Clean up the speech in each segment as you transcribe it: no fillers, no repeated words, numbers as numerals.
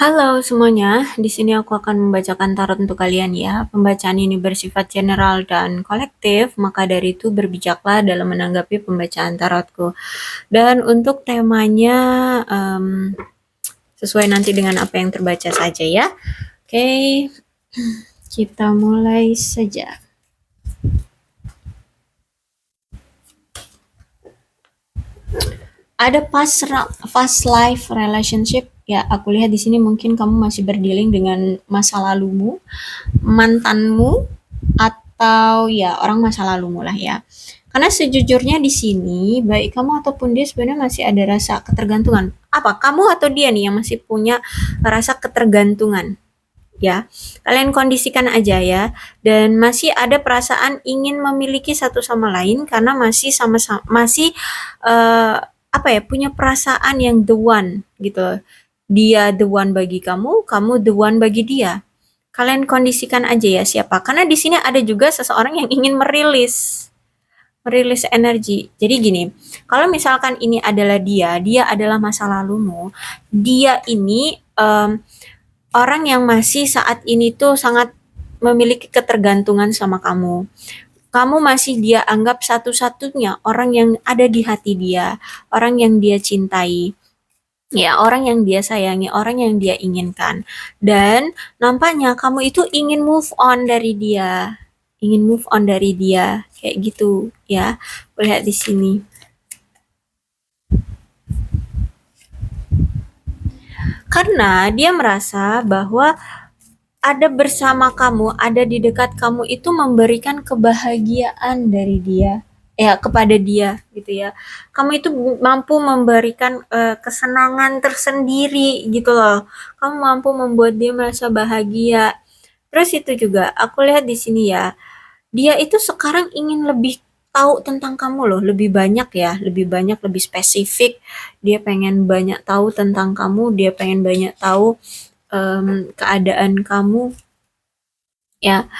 Halo semuanya, di sini aku akan membacakan tarot untuk kalian ya. Pembacaan ini bersifat general dan kolektif, maka dari itu berbijaklah dalam menanggapi pembacaan tarotku. Dan untuk temanya sesuai nanti dengan apa yang terbaca saja ya. Oke, kita mulai saja. Ada past life relationship ya. Aku lihat di sini mungkin kamu masih berdealing dengan masa lalumu, mantanmu, atau ya orang masa lalumu lah ya. Karena sejujurnya di sini baik kamu ataupun dia sebenarnya masih ada rasa ketergantungan. Apa kamu atau dia nih yang masih punya rasa ketergantungan? Ya, kalian kondisikan aja ya. Dan masih ada perasaan ingin memiliki satu sama lain karena masih sama-sama masih apa ya, punya perasaan yang the one gitu. Dia the one bagi kamu, kamu the one bagi dia. Kalian kondisikan aja ya siapa. Karena di sini ada juga seseorang yang ingin merilis energi. Jadi gini, kalau misalkan ini adalah dia adalah masa lalumu, dia ini orang yang masih saat ini tuh sangat memiliki ketergantungan sama kamu. Kamu masih dia anggap satu-satunya orang yang ada di hati dia, orang yang dia cintai. Ya, orang yang dia sayangi, orang yang dia inginkan. Dan nampaknya kamu itu ingin move on dari dia. Ingin move on dari dia. Kayak gitu, ya. Lihat di sini. Karena dia merasa bahwa ada bersama kamu, ada di dekat kamu itu memberikan kebahagiaan dari dia, ya kepada dia gitu ya. Kamu itu mampu memberikan kesenangan tersendiri gitu loh. Kamu mampu membuat dia merasa bahagia. Terus itu juga aku lihat di sini ya, dia itu sekarang ingin lebih tahu tentang kamu loh, lebih banyak ya, lebih banyak, lebih spesifik. Dia pengen banyak tahu tentang kamu, dia pengen banyak tahu keadaan kamu ya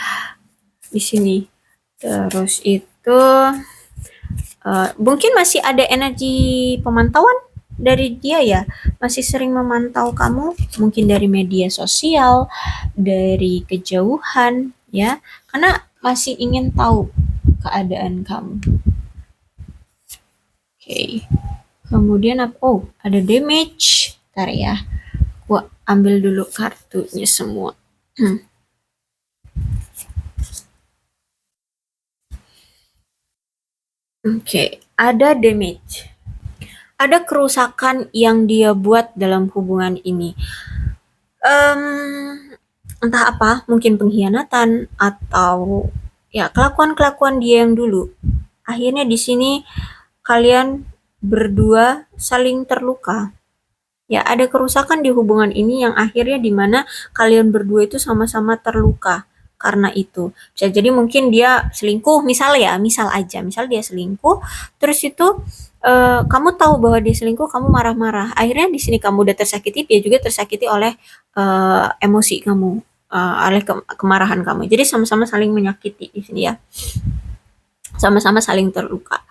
di sini. Terus itu mungkin masih ada energi pemantauan dari dia ya, masih sering memantau kamu, mungkin dari media sosial, dari kejauhan ya, karena masih ingin tahu keadaan kamu. Oke. Kemudian oh ada damage. Ntar ya. Gua ambil dulu kartunya semua. Oke, ada damage. Ada kerusakan yang dia buat dalam hubungan ini. Entah apa, mungkin pengkhianatan atau ya kelakuan-kelakuan dia yang dulu. Akhirnya di sini kalian berdua saling terluka. Ya, ada kerusakan di hubungan ini yang akhirnya dimana kalian berdua itu sama-sama terluka karena itu. Bisa jadi mungkin dia selingkuh, misal ya, misal aja, misal dia selingkuh, terus itu kamu tahu bahwa dia selingkuh, kamu marah-marah. Akhirnya di sini kamu udah tersakiti, dia juga tersakiti oleh emosi kamu, oleh kemarahan kamu. Jadi sama-sama saling menyakiti di sini ya. Sama-sama saling terluka.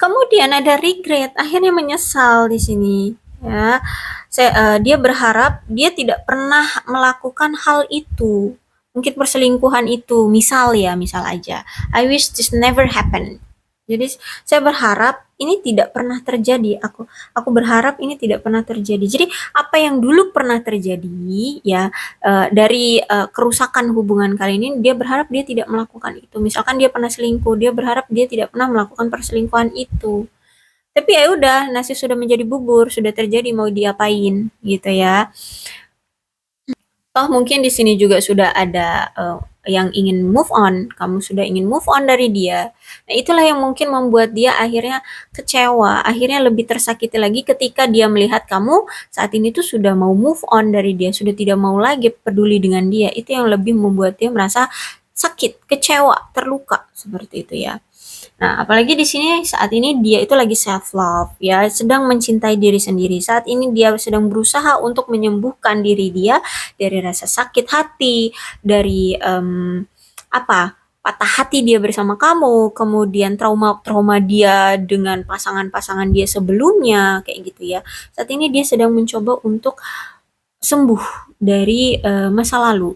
Kemudian ada regret, akhirnya menyesal di sini ya. Dia berharap dia tidak pernah melakukan hal itu. Mungkin perselingkuhan itu, misal ya, misal aja. I wish this never happen. Jadi saya berharap ini tidak pernah terjadi. Aku berharap ini tidak pernah terjadi. Jadi apa yang dulu pernah terjadi ya, dari kerusakan hubungan kali ini, dia berharap dia tidak melakukan itu. Misalkan dia pernah selingkuh, dia berharap dia tidak pernah melakukan perselingkuhan itu. Tapi ya udah, nasi sudah menjadi bubur, sudah terjadi, mau diapain gitu ya. Toh mungkin di sini juga sudah ada yang ingin move on, kamu sudah ingin move on dari dia. Nah, itulah yang mungkin membuat dia akhirnya kecewa, akhirnya lebih tersakiti lagi ketika dia melihat kamu saat ini tuh sudah mau move on dari dia, sudah tidak mau lagi peduli dengan dia. Itu yang lebih membuat dia merasa sakit, kecewa, terluka seperti itu ya. Nah, apalagi di sini saat ini dia itu lagi self love ya, sedang mencintai diri sendiri. Saat ini dia sedang berusaha untuk menyembuhkan diri dia dari rasa sakit hati, dari apa? Patah hati dia bersama kamu, kemudian trauma-trauma dia dengan pasangan-pasangan dia sebelumnya kayak gitu ya. Saat ini dia sedang mencoba untuk sembuh dari masa lalu.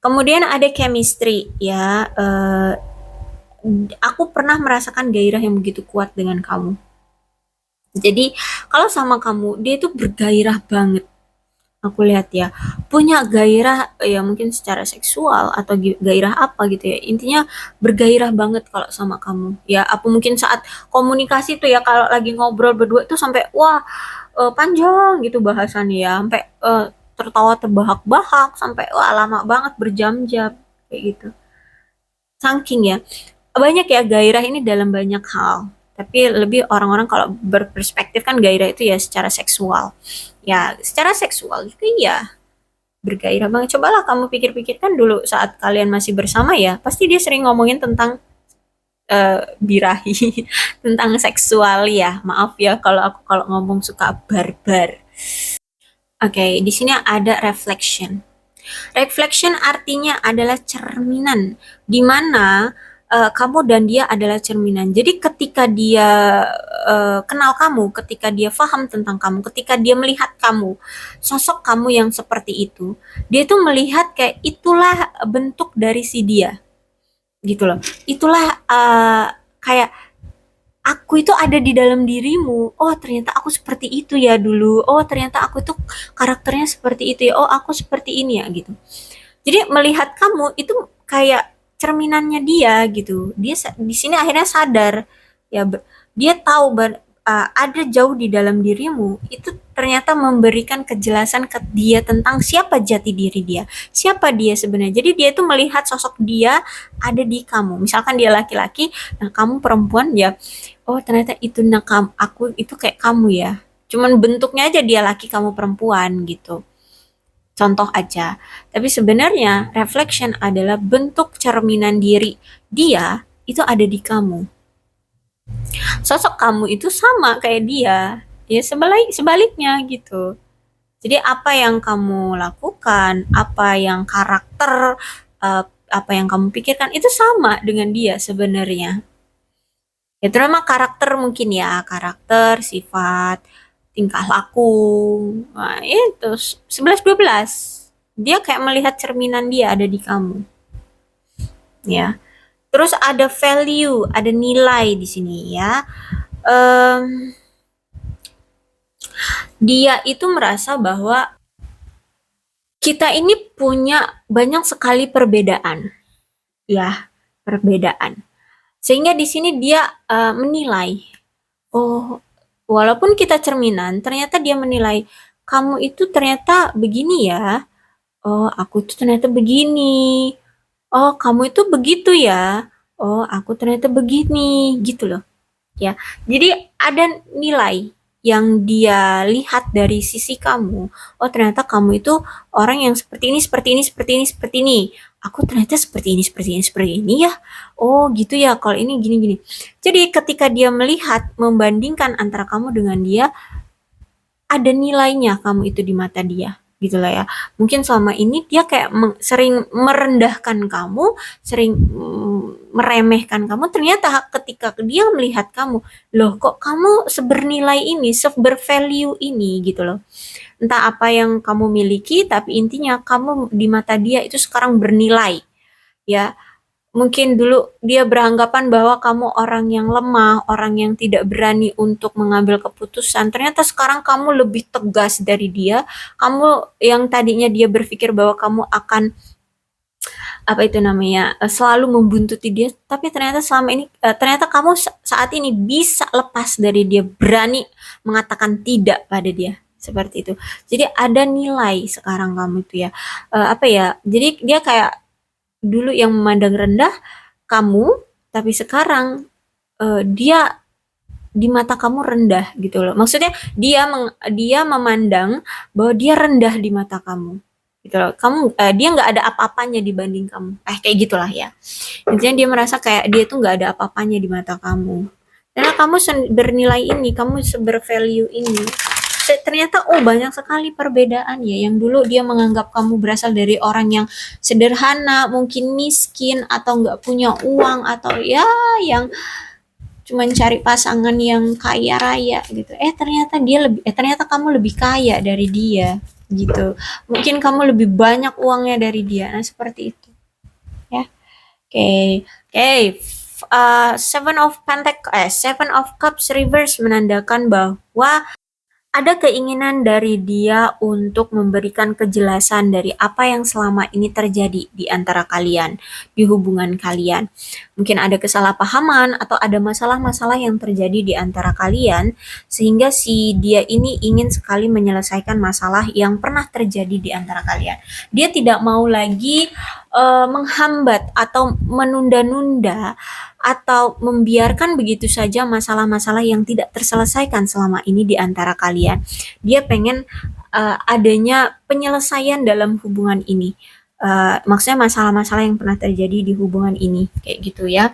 Kemudian ada chemistry ya. Aku pernah merasakan gairah yang begitu kuat dengan kamu. Jadi kalau sama kamu dia itu bergairah banget. Aku lihat ya, punya gairah ya mungkin secara seksual atau gairah apa gitu ya. Intinya bergairah banget kalau sama kamu. Ya apa mungkin saat komunikasi tuh ya kalau lagi ngobrol berdua tuh sampai wah panjang gitu bahasannya ya, sampai tertawa terbahak-bahak sampai wah lama banget berjam-jam kayak gitu. Saking ya, banyak ya gairah ini dalam banyak hal. Tapi lebih orang-orang kalau berperspektif kan gairah itu ya secara seksual. Ya, secara seksual itu ya bergairah banget. Cobalah kamu pikir-pikirkan dulu saat kalian masih bersama ya, pasti dia sering ngomongin tentang birahi, tentang seksual ya. Maaf ya kalau aku kalau ngomong suka barbar. Oke, di sini ada reflection. Reflection artinya adalah cerminan, di mana kamu dan dia adalah cerminan. Jadi ketika dia kenal kamu, ketika dia paham tentang kamu, ketika dia melihat kamu, sosok kamu yang seperti itu, dia tuh melihat kayak itulah bentuk dari si dia, gitu loh. Itulah kayak aku itu ada di dalam dirimu. Oh, ternyata aku seperti itu ya dulu. Oh, ternyata aku tuh karakternya seperti itu ya. Oh, aku seperti ini ya gitu. Jadi melihat kamu itu kayak cerminannya dia gitu. Dia di sini akhirnya sadar ya dia tahu ada jauh di dalam dirimu itu ternyata memberikan kejelasan ke dia tentang siapa jati diri dia. Siapa dia sebenarnya. Jadi dia itu melihat sosok dia ada di kamu. Misalkan dia laki-laki, nah kamu perempuan ya. Oh, ternyata itu aku itu kayak kamu ya. Cuman bentuknya aja dia laki kamu perempuan gitu. Contoh aja. Tapi sebenarnya reflection adalah bentuk cerminan diri dia itu ada di kamu. Sosok kamu itu sama kayak dia. Ya sebaliknya gitu. Jadi apa yang kamu lakukan, apa yang karakter, apa yang kamu pikirkan itu sama dengan dia sebenarnya. Ya terutama karakter mungkin ya, karakter, sifat, tingkah laku. Nah, itu 11-12. Dia kayak melihat cerminan dia ada di kamu. Ya. Terus ada value, ada nilai di sini ya. Em, dia itu merasa bahwa kita ini punya banyak sekali perbedaan. Ya, perbedaan. Sehingga di sini dia menilai, oh, walaupun kita cerminan, ternyata dia menilai kamu itu ternyata begini ya. Oh, aku itu ternyata begini. Oh, kamu itu begitu ya. Oh, aku ternyata begini, gitu loh. Ya. Jadi ada nilai yang dia lihat dari sisi kamu. Oh, ternyata kamu itu orang yang seperti ini, seperti ini, seperti ini, seperti ini. Aku ternyata seperti ini, seperti ini, seperti ini ya. Oh, gitu ya. Kalau ini gini-gini. Jadi ketika dia melihat, membandingkan antara kamu dengan dia, ada nilainya kamu itu di mata dia gitu lah ya. Mungkin selama ini dia kayak sering merendahkan kamu, sering meremehkan kamu. Ternyata ketika dia melihat kamu, loh kok kamu sebernilai ini, sebervalue ini gitu loh. Entah apa yang kamu miliki, tapi intinya kamu di mata dia itu sekarang bernilai ya. Mungkin dulu dia beranggapan bahwa kamu orang yang lemah, orang yang tidak berani untuk mengambil keputusan. Ternyata sekarang kamu lebih tegas dari dia. Kamu yang tadinya dia berpikir bahwa kamu akan apa itu namanya selalu membuntuti dia, tapi ternyata selama ini ternyata kamu saat ini bisa lepas dari dia, berani mengatakan tidak pada dia seperti itu. Jadi ada nilai sekarang kamu itu ya. Apa ya? Jadi dia kayak dulu yang memandang rendah kamu, tapi sekarang dia di mata kamu rendah gitu loh. Maksudnya dia memandang bahwa dia rendah di mata kamu. Gitu loh. Dia nggak ada apa-apanya dibanding kamu. Kayak gitulah ya. Intinya dia merasa kayak dia tuh nggak ada apa-apanya di mata kamu. Karena kamu bernilai ini, kamu bervalue ini. Ternyata banyak sekali perbedaan ya, yang dulu dia menganggap kamu berasal dari orang yang sederhana, mungkin miskin atau nggak punya uang atau ya yang cuma cari pasangan yang kaya raya gitu. Ternyata kamu lebih kaya dari dia gitu. Mungkin kamu lebih banyak uangnya dari dia. Nah, seperti itu ya. Oke, oke. Seven of Cups reverse menandakan bahwa ada keinginan dari dia untuk memberikan kejelasan dari apa yang selama ini terjadi di antara kalian, di hubungan kalian. Mungkin ada kesalahpahaman atau ada masalah-masalah yang terjadi di antara kalian, sehingga si dia ini ingin sekali menyelesaikan masalah yang pernah terjadi di antara kalian. Dia tidak mau lagi menghambat atau menunda-nunda atau membiarkan begitu saja masalah-masalah yang tidak terselesaikan selama ini di antara kalian. Dia pengen adanya penyelesaian dalam hubungan ini. Maksudnya masalah-masalah yang pernah terjadi di hubungan ini, kayak gitu ya.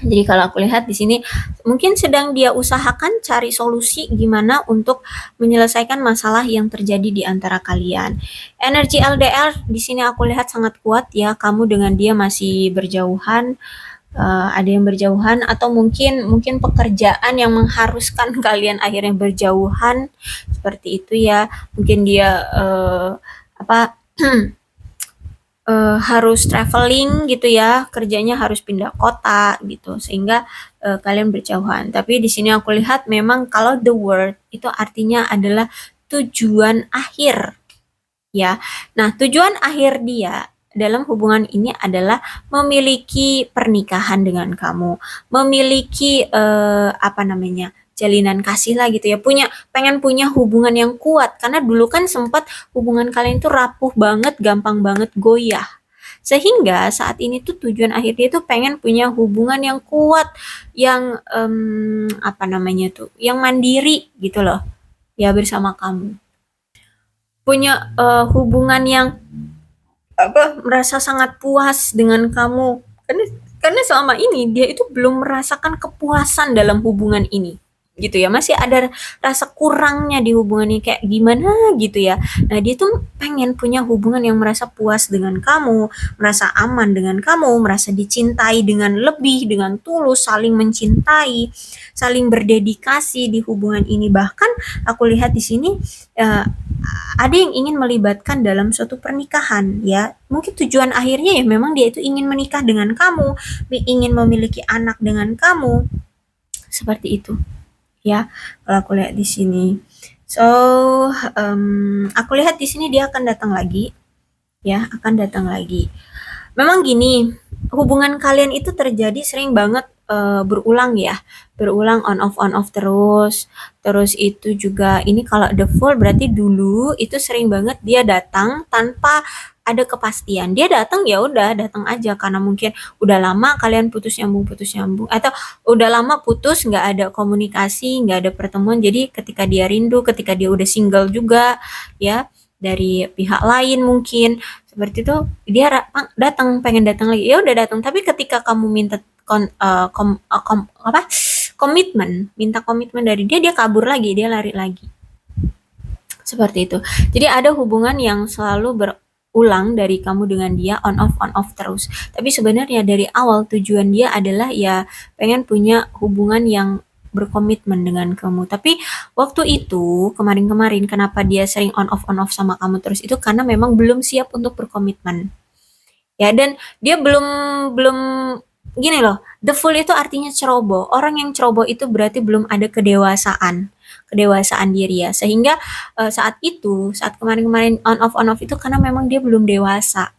Jadi kalau aku lihat di sini mungkin sedang dia usahakan cari solusi gimana untuk menyelesaikan masalah yang terjadi di antara kalian. Energi LDR di sini aku lihat sangat kuat ya. Kamu dengan dia masih berjauhan, ada yang berjauhan atau mungkin pekerjaan yang mengharuskan kalian akhirnya berjauhan, seperti itu ya. Mungkin dia apa harus traveling gitu ya, kerjanya harus pindah kota gitu, sehingga kalian berjauhan. Tapi di sini aku lihat memang kalau the word itu artinya adalah tujuan akhir ya. Nah, tujuan akhir dia dalam hubungan ini adalah memiliki pernikahan dengan kamu, memiliki apa namanya, jalinan kasih lah gitu ya, pengen punya hubungan yang kuat, karena dulu kan sempat hubungan kalian tuh rapuh banget, gampang banget goyah. Sehingga saat ini tuh tujuan akhir dia tuh pengen punya hubungan yang kuat, yang apa namanya tuh, yang mandiri gitu loh, ya bersama kamu. Punya hubungan yang merasa sangat puas dengan kamu, karena selama ini dia itu belum merasakan kepuasan dalam hubungan ini gitu ya, masih ada rasa kurangnya di hubungan ini, kayak gimana gitu ya. Nah, dia tuh pengen punya hubungan yang merasa puas dengan kamu, merasa aman dengan kamu, merasa dicintai dengan lebih, dengan tulus, saling mencintai, saling berdedikasi di hubungan ini. Bahkan aku lihat di sini ada yang ingin melibatkan dalam suatu pernikahan ya. Mungkin tujuan akhirnya ya memang dia itu ingin menikah dengan kamu, ingin memiliki anak dengan kamu. Seperti itu ya. Kalau aku lihat di sini. So, aku lihat di sini dia akan datang lagi ya, akan datang lagi. Memang gini, hubungan kalian itu terjadi sering banget berulang ya, berulang on off terus. Terus itu juga ini kalau the full berarti dulu itu sering banget dia datang tanpa ada kepastian. Dia datang ya udah datang aja, karena mungkin udah lama kalian putus nyambung atau udah lama putus, nggak ada komunikasi, nggak ada pertemuan. Jadi ketika dia rindu, ketika dia udah single juga ya, dari pihak lain mungkin seperti itu, dia datang, pengen datang lagi, ya udah datang. Tapi ketika kamu minta komitmen, minta komitmen dari dia, dia kabur lagi, dia lari lagi. Seperti itu. Jadi ada hubungan yang selalu berulang dari kamu dengan dia, on off terus. Tapi sebenarnya dari awal tujuan dia adalah ya pengen punya hubungan yang berkomitmen dengan kamu. Tapi waktu itu kemarin-kemarin kenapa dia sering on off sama kamu terus, itu karena memang belum siap untuk berkomitmen. Ya, dan dia belum belum gini loh, the fool itu artinya ceroboh. Orang yang ceroboh itu berarti belum ada kedewasaan diri ya. Sehingga saat itu, saat kemarin-kemarin on off itu karena memang dia belum dewasa.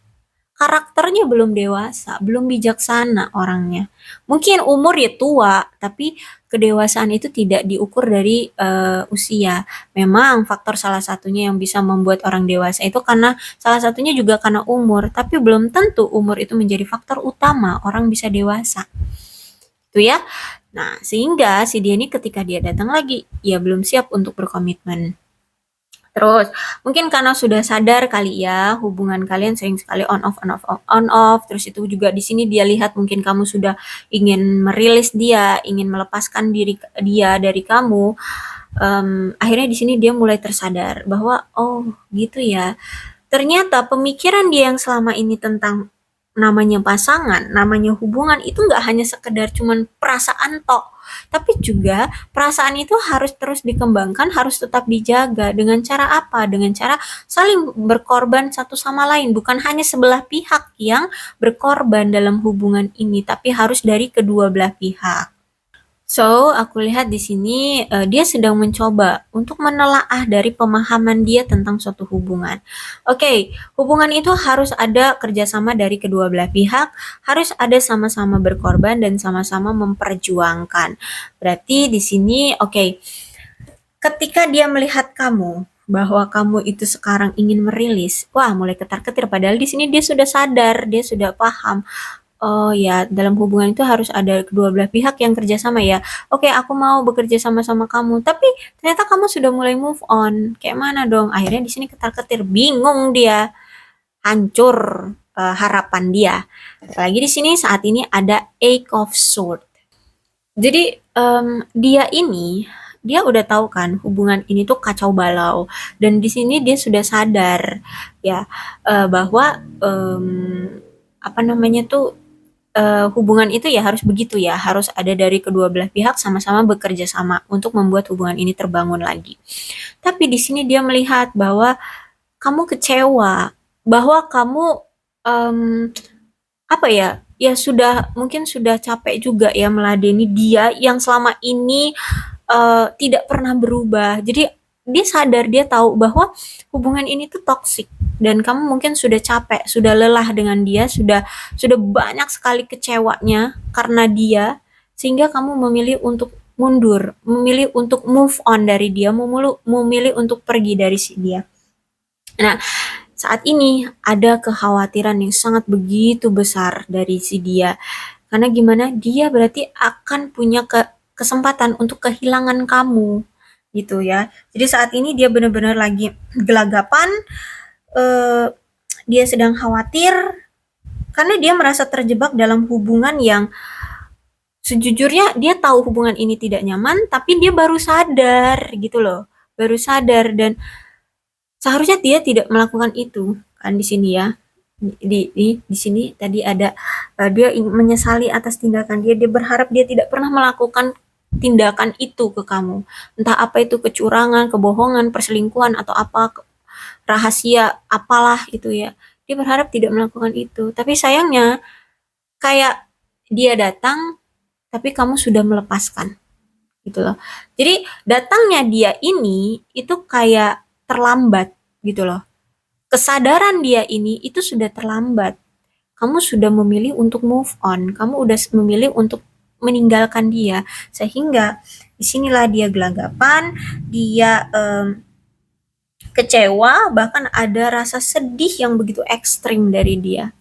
Karakternya belum dewasa, belum bijaksana orangnya. Mungkin umur ya tua, tapi kedewasaan itu tidak diukur dari usia. Memang faktor salah satunya yang bisa membuat orang dewasa itu karena salah satunya juga karena umur, tapi belum tentu umur itu menjadi faktor utama orang bisa dewasa. Itu ya. Nah, sehingga si dia ini ketika dia datang lagi, ya belum siap untuk berkomitmen. Terus, mungkin karena sudah sadar kali ya, hubungan kalian sering sekali on off. Terus itu juga di sini dia lihat mungkin kamu sudah ingin merilis dia, ingin melepaskan diri dia dari kamu. Akhirnya di sini dia mulai tersadar bahwa oh gitu ya. Ternyata pemikiran dia yang selama ini tentang namanya pasangan, namanya hubungan itu nggak hanya sekedar cuman perasaan tok, tapi juga perasaan itu harus terus dikembangkan, harus tetap dijaga. Dengan cara apa? Dengan cara saling berkorban satu sama lain, bukan hanya sebelah pihak yang berkorban dalam hubungan ini, tapi harus dari kedua belah pihak. So, aku lihat di sini dia sedang mencoba untuk menelaah dari pemahaman dia tentang suatu hubungan. Oke, hubungan itu harus ada kerjasama dari kedua belah pihak, harus ada sama-sama berkorban dan sama-sama memperjuangkan. Berarti di sini, oke, ketika dia melihat kamu bahwa kamu itu sekarang ingin merilis, wah mulai ketar-ketir. Padahal di sini dia sudah sadar, dia sudah paham. Oh ya, dalam hubungan itu harus ada kedua belah pihak yang kerjasama ya. Oke, aku mau bekerja sama-sama kamu, tapi ternyata kamu sudah mulai move on. Kayak mana dong? Akhirnya di sini ketar-ketir, bingung dia, hancur harapan dia. Apalagi di sini saat ini ada Eight of Swords. Jadi dia udah tahu kan hubungan ini tuh kacau balau, dan di sini dia sudah sadar ya bahwa apa namanya tuh hubungan itu ya harus begitu ya, harus ada dari kedua belah pihak sama-sama bekerja sama untuk membuat hubungan ini terbangun lagi. Tapi di sini dia melihat bahwa kamu kecewa, bahwa kamu apa ya? Ya sudah mungkin sudah capek juga ya meladeni dia yang selama ini tidak pernah berubah. Jadi dia sadar, dia tahu bahwa hubungan ini tuh toksik dan kamu mungkin sudah capek, sudah lelah dengan dia, sudah banyak sekali kecewanya karena dia, sehingga kamu memilih untuk mundur, memilih untuk move on dari dia, memilih untuk pergi dari si dia. Nah, saat ini ada kekhawatiran yang sangat begitu besar dari si dia. Karena gimana? Dia berarti akan punya kesempatan untuk kehilangan kamu gitu ya. Jadi saat ini dia benar-benar lagi gelagapan, eh, dia sedang khawatir karena dia merasa terjebak dalam hubungan yang sejujurnya dia tahu hubungan ini tidak nyaman, tapi dia baru sadar gitu loh. Baru sadar, dan seharusnya dia tidak melakukan itu kan di sini ya. Di sini tadi ada dia menyesali atas tindakan dia. Dia berharap dia tidak pernah melakukan tindakan itu ke kamu. Entah apa itu, kecurangan, kebohongan, perselingkuhan atau apa, rahasia apalah itu ya. Dia berharap tidak melakukan itu. Tapi sayangnya kayak dia datang tapi kamu sudah melepaskan gitu loh. Jadi datangnya dia ini itu kayak terlambat gitu loh. Kesadaran dia ini itu sudah terlambat. Kamu sudah memilih untuk move on. Kamu udah memilih untuk meninggalkan dia. Sehingga disinilah dia gelagapan, dia kecewa, bahkan ada rasa sedih yang begitu ekstrim dari dia.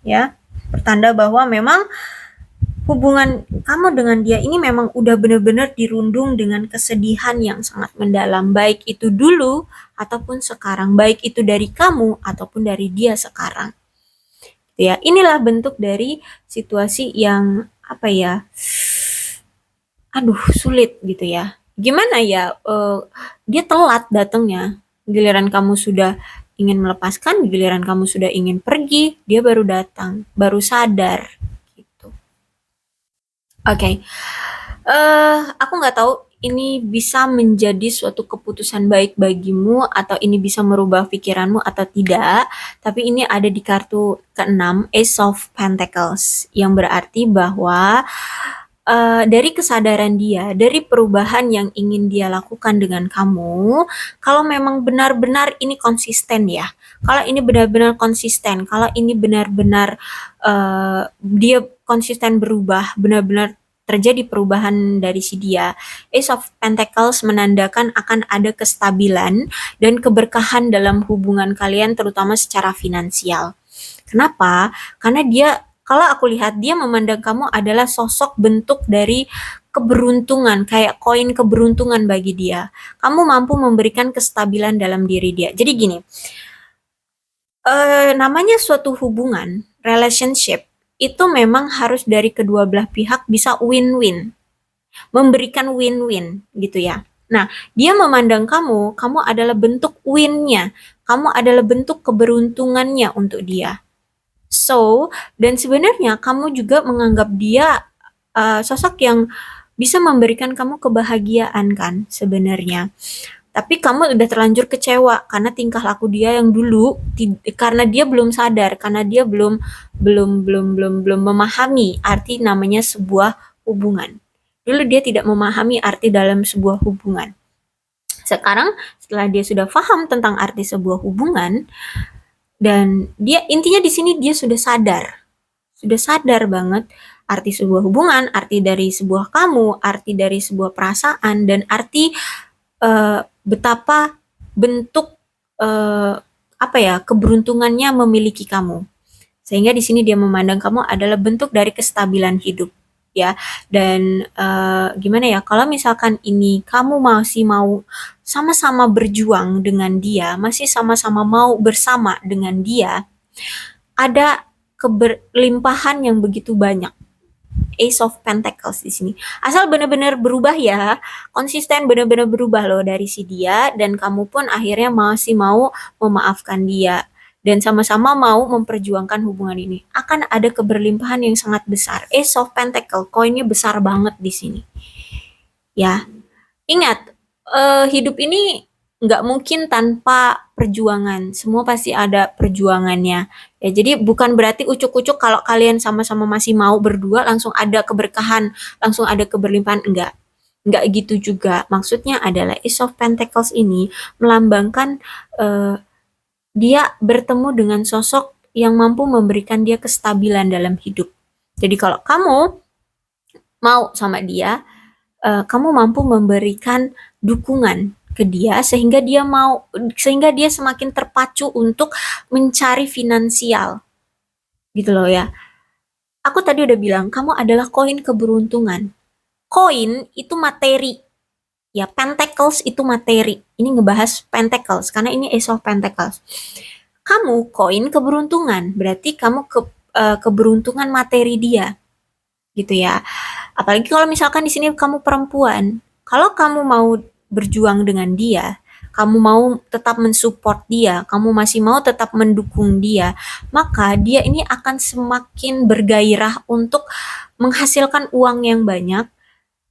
Ya, pertanda bahwa memang hubungan kamu dengan dia ini memang udah benar-benar dirundung dengan kesedihan yang sangat mendalam, baik itu dulu ataupun sekarang, baik itu dari kamu ataupun dari dia sekarang. Ya, inilah bentuk dari situasi yang apa ya? Aduh, sulit gitu ya. Gimana ya? Dia telat datangnya. Giliran kamu sudah ingin melepaskan, giliran kamu sudah ingin pergi, dia baru datang, baru sadar. Oke, aku nggak tahu ini bisa menjadi suatu keputusan baik bagimu atau ini bisa merubah pikiranmu atau tidak, tapi ini ada di kartu ke-6, Ace of Pentacles, yang berarti bahwa dari kesadaran dia, dari perubahan yang ingin dia lakukan dengan kamu, kalau memang benar-benar ini konsisten ya, kalau ini benar-benar konsisten, kalau ini benar-benar dia konsisten berubah, benar-benar terjadi perubahan dari si dia. Ace of Pentacles menandakan akan ada kestabilan dan keberkahan dalam hubungan kalian, terutama secara finansial. Kenapa? Karena dia, kalau aku lihat, dia memandang kamu adalah sosok bentuk dari keberuntungan, kayak koin keberuntungan bagi dia. Kamu mampu memberikan kestabilan dalam diri dia. Jadi gini, namanya suatu hubungan, relationship, itu memang harus dari kedua belah pihak bisa win-win. Memberikan win-win gitu ya. Nah, dia memandang kamu adalah bentuk win-nya. Kamu adalah bentuk keberuntungannya untuk dia. So, dan sebenarnya kamu juga menganggap dia sosok yang bisa memberikan kamu kebahagiaan kan sebenarnya. Tapi kamu udah terlanjur kecewa karena tingkah laku dia yang dulu, karena dia belum sadar, karena dia belum belum belum belum belum memahami arti namanya sebuah hubungan. Dulu dia tidak memahami arti dalam sebuah hubungan. Sekarang setelah dia sudah paham tentang arti sebuah hubungan, dan dia intinya di sini dia sudah sadar banget arti sebuah hubungan, arti dari sebuah kamu, arti dari sebuah perasaan, dan arti betapa bentuk apa ya, keberuntungannya memiliki kamu. Sehingga di sini dia memandang kamu adalah bentuk dari kestabilan hidup, ya. Dan gimana ya, kalau misalkan ini kamu masih mau sama-sama berjuang dengan dia, masih sama-sama mau bersama dengan dia, ada keberlimpahan yang begitu banyak. Ace of Pentacles di sini. Asal benar-benar berubah ya, konsisten benar-benar berubah loh dari si dia, dan kamu pun akhirnya masih mau memaafkan dia dan sama-sama mau memperjuangkan hubungan ini. Akan ada keberlimpahan yang sangat besar. Ace of Pentacles, koinnya besar banget di sini. Ya, ingat, hidup ini nggak mungkin tanpa perjuangan. Semua pasti ada perjuangannya. Ya, jadi bukan berarti ucuk-ucuk kalau kalian sama-sama masih mau berdua langsung ada keberkahan, langsung ada keberlimpahan. Enggak. Enggak gitu juga. Maksudnya adalah Ace of Pentacles ini melambangkan dia bertemu dengan sosok yang mampu memberikan dia kestabilan dalam hidup. Jadi kalau kamu mau sama dia, kamu mampu memberikan dukungan ke dia sehingga dia semakin terpacu untuk mencari finansial gitu loh ya. Aku tadi udah bilang kamu adalah koin keberuntungan. Koin itu materi, ya. Pentacles itu materi. Ini ngebahas Pentacles karena ini Ace of Pentacles. Kamu koin keberuntungan, berarti kamu keberuntungan materi dia gitu ya. Apalagi kalau misalkan di sini kamu perempuan, kalau kamu mau berjuang dengan dia, kamu mau tetap mensupport dia, kamu masih mau tetap mendukung dia, maka dia ini akan semakin bergairah untuk menghasilkan uang yang banyak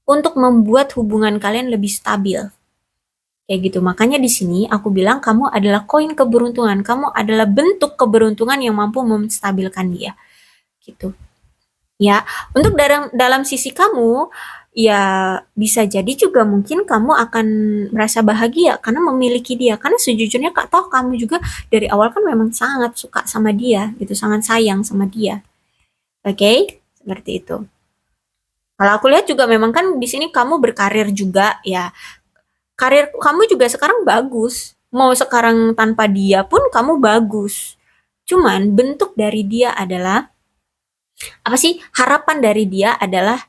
untuk membuat hubungan kalian lebih stabil. Kayak gitu. Makanya di sini aku bilang kamu adalah koin keberuntungan, kamu adalah bentuk keberuntungan yang mampu menstabilkan dia. Gitu. Ya, untuk dalam sisi kamu, ya bisa jadi juga mungkin kamu akan merasa bahagia karena memiliki dia. Karena sejujurnya Kak, toh kamu juga dari awal kan memang sangat suka sama dia, gitu, sangat sayang sama dia. Oke, seperti itu. Kalau aku lihat juga memang kan di sini kamu berkarir juga ya. Karir kamu juga sekarang bagus. Mau sekarang tanpa dia pun kamu bagus. Cuman bentuk dari dia adalah apa sih, harapan dari dia adalah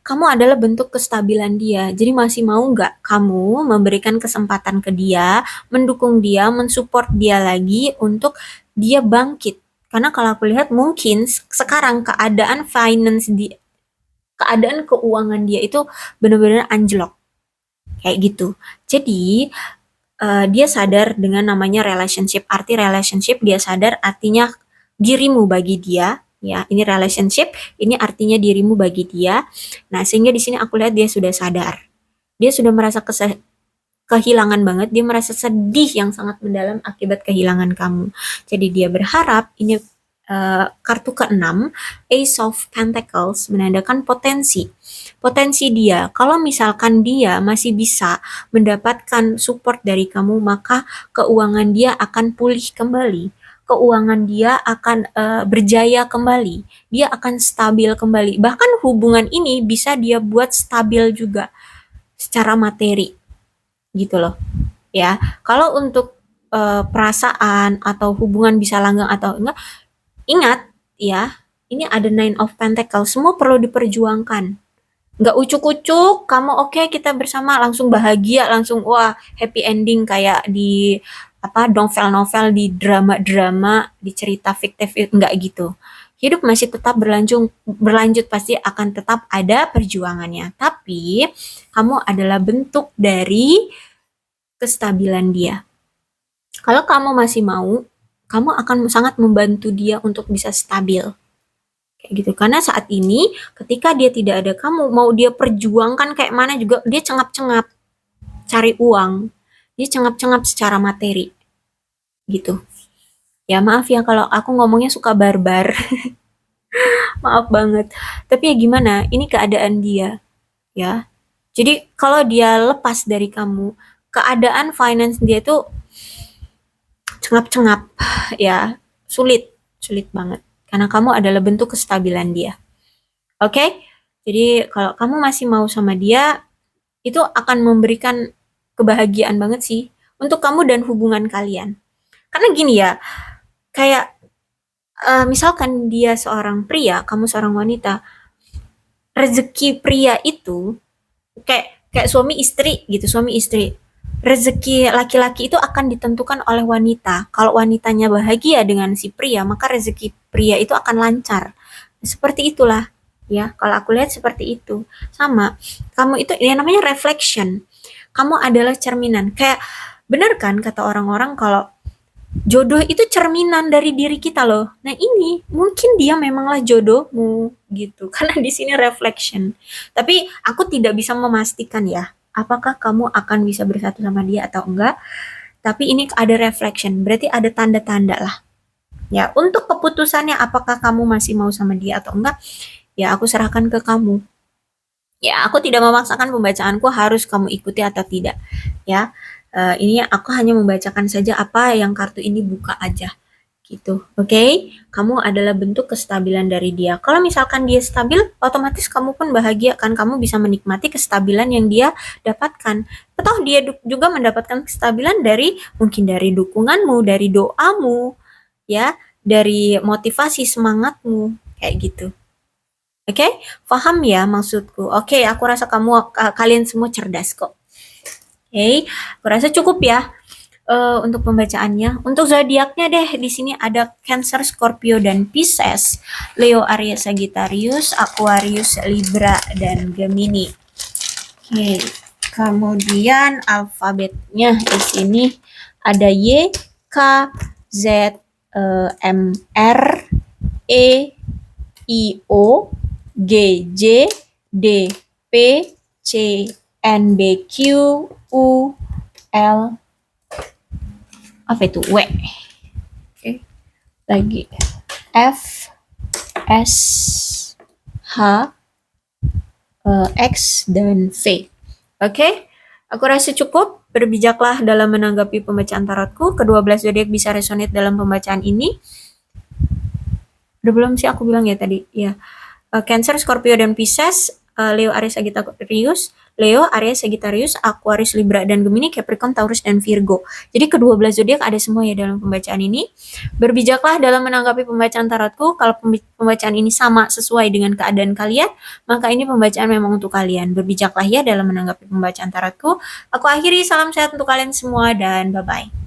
kamu adalah bentuk kestabilan dia. Jadi masih mau nggak kamu memberikan kesempatan ke dia, mendukung dia, mensupport dia lagi untuk dia bangkit. Karena kalau aku lihat mungkin sekarang keadaan keuangan dia itu benar-benar anjlok. Kayak gitu. Jadi dia sadar dengan namanya relationship. Arti relationship dia sadar artinya dirimu bagi dia, ya. Ini relationship, ini artinya dirimu bagi dia. Nah, sehingga di sini aku lihat dia sudah sadar. Dia sudah merasa kehilangan banget, dia merasa sedih yang sangat mendalam akibat kehilangan kamu. Jadi dia berharap ini kartu ke-6, Ace of Pentacles, menandakan potensi. Potensi dia, kalau misalkan dia masih bisa mendapatkan support dari kamu, maka keuangan dia akan pulih kembali. Keuangan dia akan berjaya kembali. Dia akan stabil kembali. Bahkan hubungan ini bisa dia buat stabil juga secara materi. Gitu loh. Ya, kalau untuk perasaan atau hubungan bisa langgeng atau enggak, ingat ya, ini ada Nine of Pentacles, semua perlu diperjuangkan. Nggak ucuk-ucuk, kamu oke, kita bersama langsung bahagia, langsung wah happy ending kayak di apa novel-novel, di drama-drama, di cerita fiktif, nggak gitu. Hidup masih tetap berlanjut pasti akan tetap ada perjuangannya. Tapi kamu adalah bentuk dari kestabilan dia. Kalau kamu masih mau, kamu akan sangat membantu dia untuk bisa stabil. Kayak gitu. Karena saat ini ketika dia tidak ada kamu, mau dia perjuangkan kayak mana juga dia cengap-cengap cari uang. Dia cengap-cengap secara materi. Gitu. Ya maaf ya kalau aku ngomongnya suka barbar. Maaf banget. Tapi ya gimana? Ini keadaan dia, ya. Jadi kalau dia lepas dari kamu, keadaan finance dia tuh cengap-cengap, ya. Sulit, sulit banget. Karena kamu adalah bentuk kestabilan dia. Oke? Jadi kalau kamu masih mau sama dia, itu akan memberikan kebahagiaan banget sih untuk kamu dan hubungan kalian. Karena gini ya, kayak misalkan dia seorang pria, kamu seorang wanita, rezeki pria itu kayak kayak suami istri gitu, suami istri. Rezeki laki-laki itu akan ditentukan oleh wanita. Kalau wanitanya bahagia dengan si pria, maka rezeki pria itu akan lancar. Seperti itulah, ya. Kalau aku lihat seperti itu. Sama, kamu itu ya namanya reflection. Kamu adalah cerminan. Kayak bener kan kata orang-orang kalau jodoh itu cerminan dari diri kita loh. Nah ini mungkin dia memanglah jodohmu gitu, karena di sini reflection. Tapi aku tidak bisa memastikan ya, apakah kamu akan bisa bersatu sama dia atau enggak. Tapi ini ada reflection, berarti ada tanda-tanda lah. Ya untuk keputusannya apakah kamu masih mau sama dia atau enggak, ya aku serahkan ke kamu. Ya aku tidak memaksakan pembacaanku harus kamu ikuti atau tidak. Ya ini aku hanya membacakan saja apa yang kartu ini buka aja gitu. Oke? Kamu adalah bentuk kestabilan dari dia. Kalau misalkan dia stabil, otomatis kamu pun bahagia kan, kamu bisa menikmati kestabilan yang dia dapatkan. Atau dia juga mendapatkan kestabilan dari mungkin dari dukunganmu, dari doamu, ya, dari motivasi semangatmu kayak gitu. Oke? Paham ya maksudku? Oke, aku rasa kalian semua cerdas kok. Oke, aku rasa cukup ya untuk pembacaannya. Untuk zodiaknya deh, di sini ada Cancer, Scorpio, dan Pisces, Leo, Aries, Sagittarius, Aquarius, Libra, dan Gemini. Oke, kemudian alfabetnya di sini ada Y, K, Z, M, R, E, I, O, G, J, D, P, C, N, B, Q, U, L, apa itu? W. Oke. Lagi. F, S, H, X, dan V. Oke. Aku rasa cukup. Berbijaklah dalam menanggapi pembacaan tarotku. Kedua belas zodiak bisa resonate dalam pembacaan ini. Udah belum sih aku bilang ya tadi? Ya. Cancer, Scorpio, dan Pisces, Leo, Aries, Sagittarius, Leo, Aries, Sagittarius, Aquarius, Libra, dan Gemini, Capricorn, Taurus, dan Virgo. Jadi kedua belas zodiak ada semua ya dalam pembacaan ini. Berbijaklah dalam menanggapi pembacaan tarotku. Kalau pembacaan ini sama sesuai dengan keadaan kalian, maka ini pembacaan memang untuk kalian. Berbijaklah ya dalam menanggapi pembacaan tarotku. Aku akhiri, salam sehat untuk kalian semua dan bye-bye.